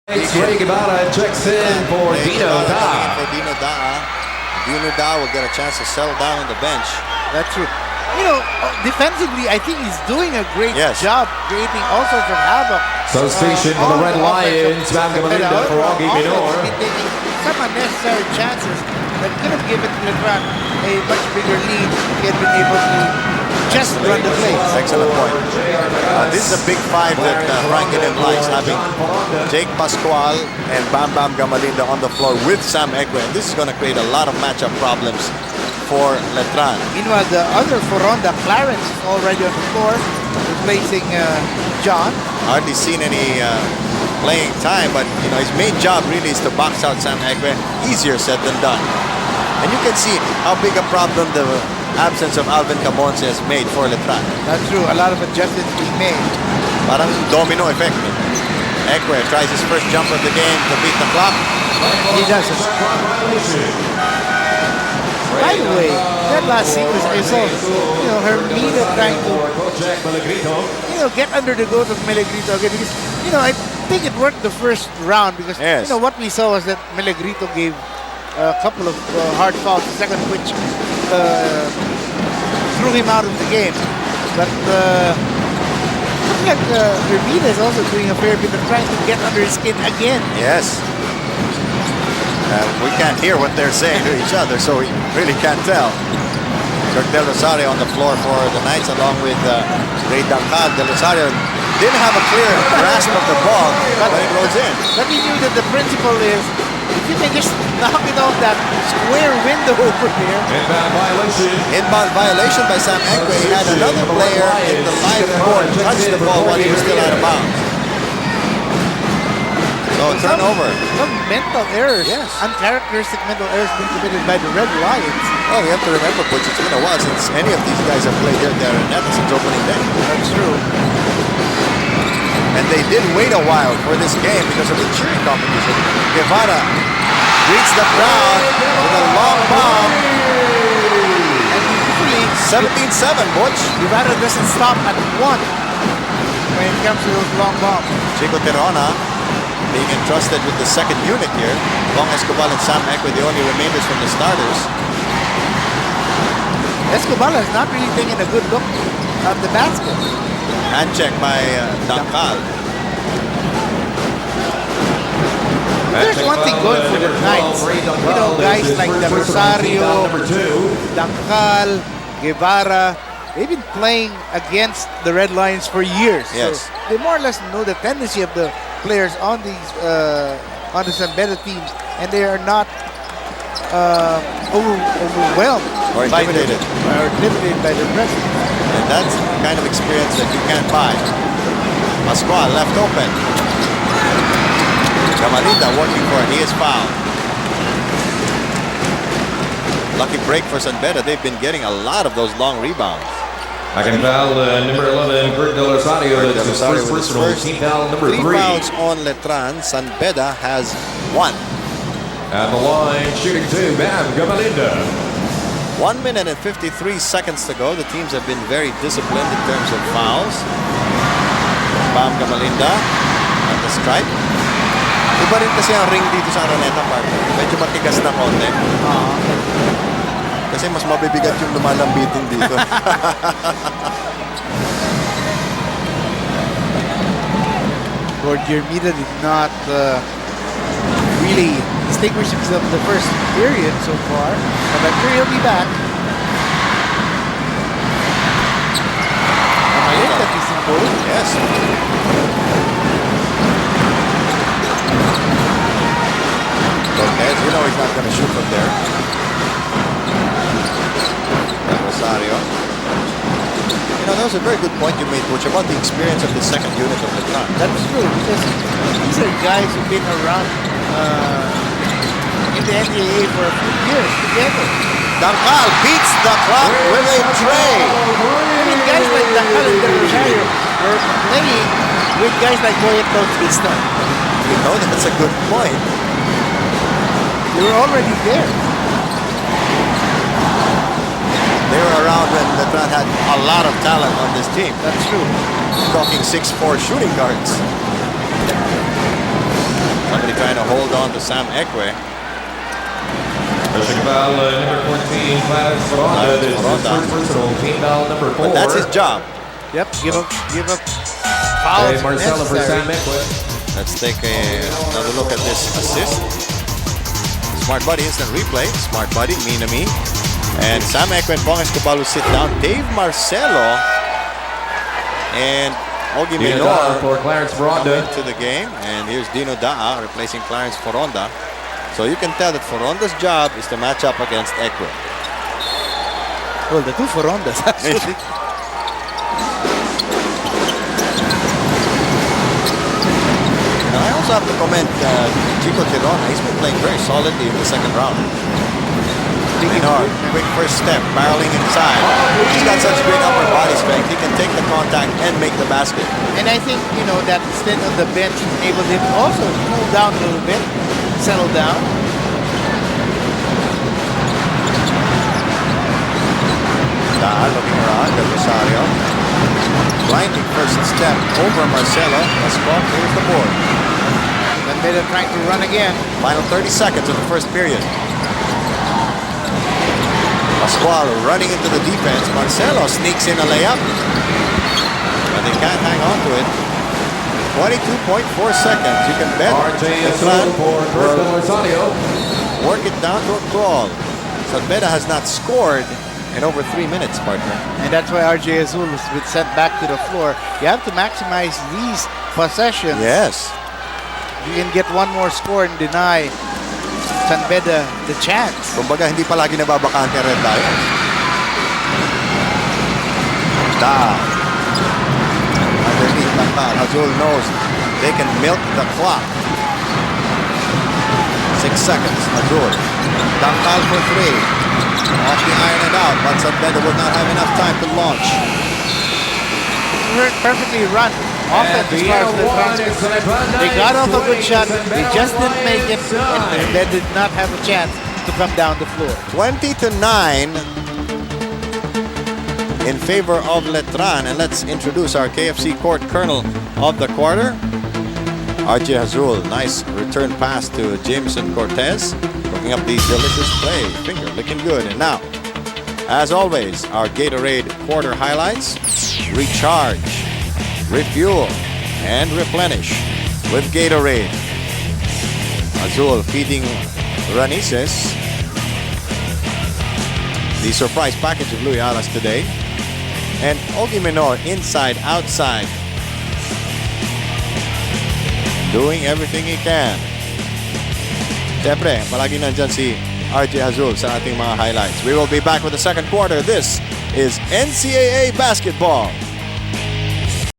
Ray Guevara checks in for Dino Da. Dino Da will get a chance to settle down on the bench. That's true. You know, defensively, I think he's doing a great job creating all sorts of havoc. Substitution for the Red Lions, Bam Gamalinda for Augie Minor. Taking some unnecessary chances that could have given Letran a much bigger lead. He had been able to just run the place. Excellent point. This is a big five that Franklin likes, having Jake Pascual and Bam Bam Gamalinda on the floor with Sam Egue. And this is going to create a lot of matchup problems for Letran. Meanwhile, the other Foronda, Clarence, is already on the floor, replacing John. Hardly seen any playing time, but you know his main job really is to box out Sam Egue. Easier said than done. And you can see how big a problem the absence of Alvin Cabonce has made for Letran. That's true. A lot of adjustments being made. Parang domino effect. Egue tries his first jump of the game to beat the clock. He does it. By the way, that last sequence I saw, you know, Hermida trying to, get under the goat of Melegrito again. Because, I think it worked the first round because, what we saw was that Melegrito gave a couple of hard fouls, the second which threw him out of the game. But looks like Hermida is also doing a fair bit of trying to get under his skin again. Yes. We can't hear what they're saying to each other, so we really can't tell. Kirk Del Rosario on the floor for the Knights along with Ray Dancal. Del Rosario didn't have a clear grasp of the ball when it rolls in. But he knew that the principle is, if you can just knock it off that square window over there. Inbound violation. Inbound violation by Sam Egue. He had another player in the live court touch the ball while he was still out of bounds. So turnover. Some mental errors, uncharacteristic mental errors being committed by the Red Lions. Oh, we have to remember, Butch, it's been a while since any of these guys have played here at the Araneta since opening day. That's true. And they did wait a while for this game because of the cheering competition. Guevara greets the crowd with a long bomb. And usually 17-7, Butch. Guevara doesn't stop at one when it comes to those long bombs. Chico Terona being entrusted with the second unit here. Bong Escobar and Sam Egue, the only remainders from the starters. Escobar has not really taken a good look at the basket. Hand check by Dancal. There's one thing going for the Knights. Guys like Del Rosario, Dancal, Guevara, they've been playing against the Red Lions for years. Yes. So they more or less know the tendency of the players on these on the San Beda teams, and they are not overwhelmed or intimidated by their presence. And that's the kind of experience that you can't buy. Pascual left open. Gamalinda working for it. He is fouled. Lucky break for San Beda. They've been getting a lot of those long rebounds. I can foul number 11, Kirk Del Rosario. That's his first personal. Team foul number 3. 3 fouls on Letran. San Beda has 1. At the line, shooting 2, Bam Gamalinda. 1 minute and 53 seconds to go. The teams have been very disciplined in terms of fouls. Bam Gamalinda at the stripe. Iba rin kasi ang ring dito sa Araneta Park. Medyo matigas na konti. Kasi mas mabibigat yung lumalambitin dito. Lord Hermida did not really distinguish himself in the first period so far, but I'm sure he'll be back. I think that is important. Yes. Cortez, he's not going to shoot from there. Rosario. That was a very good point you made, Butch, about the experience of the second unit of Letran. That's true, because these are guys who've been around in the NCAA for a few years together. Dancal beats the clock with a tray. Guys like Dancal and Del Rosario were playing with guys like Boyet Bautista. That's a good point. They were already there. They were around when Letran had a lot of talent on this team. That's true. Talking 6'4" shooting guards. hold on to Sam Ekwe. Pushing foul, number 14, Clarence Foronda. This is Foronda. first personal, team foul number 4. But that's his job. Yep, give up fouls Hey, Marcelo for Sam necessary. Ekwe. Let's take another look at this assist. Smart Buddy instant replay. Smart Buddy, me na me. And Sam Ekwe and Bong Escobar will sit down. Dave Marcelo and Ogie Dino Menor Da'a for Clarence come Foronda. into the game. And here's Dino Da'a replacing Clarence Foronda. So you can tell that Foronda's job is to match up against Ekwe. Well, the two Forondas actually. And I also have to comment Chico Tirona. He's been playing very solidly in the second round. Menor, quick first step, barreling inside. He's got such great upper body strength. He can take the contact and make the basket. And I think, you know, that stint on the bench enabled him to also cool down a little bit, settle down. Da'a looking around, Del Rosario. Blinding first step over Marcelo. Escobar clears the board. Then they're trying to run again. Final 30 seconds of the first period. Pascual running into the defense. Marcelo sneaks in a layup. But they can't hang on to it. 22.4 seconds. You can bet RJ Letran Azul for Kurt will Delasadio. work it down to a crawl. Salveda has not scored in over 3 minutes, partner. And that's why RJ Azul has been sent back to the floor. You have to maximize these possessions. Yes. You can get one more score and deny San Beda the chance. Kumbaga, hindi palagi nababakante ang Red Lions. Da'a. Underneath Tangkal. Azul knows they can milk the clock. 6 seconds. Azul. Tangkal for 3. Off the iron and out, but San Beda will not have enough time to launch. Perfectly run. Offense as far as the transfer. They got off a good shot. They just didn't make it. And they did not have a chance to come down the floor. 20-9 in favor of Letran. And let's introduce our KFC Court Colonel of the quarter. RJ Azul, nice return pass to Jameson Cortez. Cooking up the delicious play. Finger looking good. And now, as always, our Gatorade quarter highlights. Recharge, refuel, and replenish with Gatorade. Azul feeding Ranices the surprise package of Louis Alas today. And Ogie Menor inside, outside, doing everything he can. Siyempre, palagi nandyan si RJ Azul sa ating mga highlights. We will be back with the second quarter. This is NCAA Basketball.